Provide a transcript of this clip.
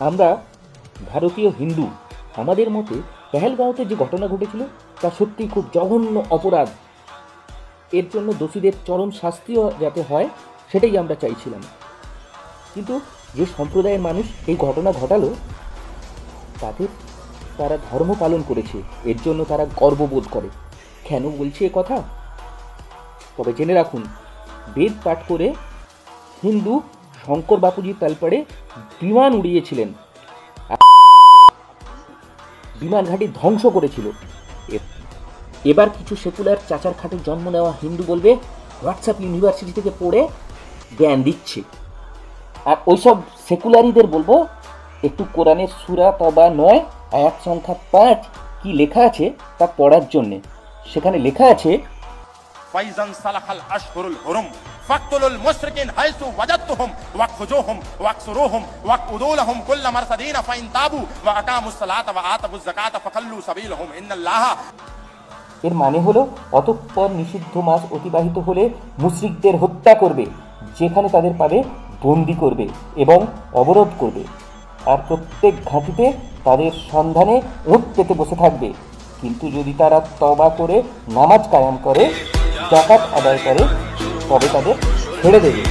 আমরা ভারতীয় হিন্দু, আমাদের মতে পেহেলগাঁওতে যে ঘটনা ঘটেছিল তা সত্যিই খুব জঘন্য অপরাধ। এর জন্য দোষীদের চরম শাস্তিও যাতে হয় সেটাই আমরা চাইছিলাম। কিন্তু যে সম্প্রদায়ের মানুষ এই ঘটনা ঘটালো তারা ধর্ম পালন করেছে, এর জন্য তারা গর্ববোধ করে। কেন বলছি এ কথা? তবে জেনে রাখুন, বেদ পাঠ করে হিন্দু শঙ্কর বাপুজি তালপাড়ে বিমান উড়িয়েছিলেন, বিমান ঘাঁটি ধ্বংস করেছিল। এবার কিছু সেকুলার চাচার খাটে জন্ম নেওয়া হিন্দু বলবে হোয়াটসঅ্যাপ ইউনিভার্সিটি থেকে পড়ে জ্ঞান দিচ্ছে। আর ওইসব সেকুলারিদের বলবো একটু কোরআনের সূরা তবা 9 আয়াত সংখ্যা 5 কি লেখা আছে তা পড়ার জন্যে। সেখানে লেখা আছে, ফাইজান সালাহাল আশহুরুল হুরুম ফাকতুলুল মুশরিকিন হাইসু ওয়াজাদতুহুম ওয়াখজুহুম ওয়াকসুরুহুম ওয়াকুদুলহুম কুল্লা মারসাদিন ফাইন তাবু ওয়া আকামুস সালাতা ওয়া আতাবুজ যাকাতা ফাখাল্লু সাবিলহুম ইন্নাল্লাহা। এর মানে হলো অতঃপর নিষিদ্ধ মাস অতিবাহিত হলে মুশরিকদের হত্যা করবে, যেখানে তাদের পাবে বন্দি করবে এবং অবরোধ করবে, আর প্রত্যেক ঘাঁটিতে তাদের সন্ধানে ওঁত পেতে বসে থাকবে। কিন্তু যদি তারা তওবা করে নামাজ কায়েম করে, যাকাত আদায় করে, তবে তাদের ছেড়ে দেবে।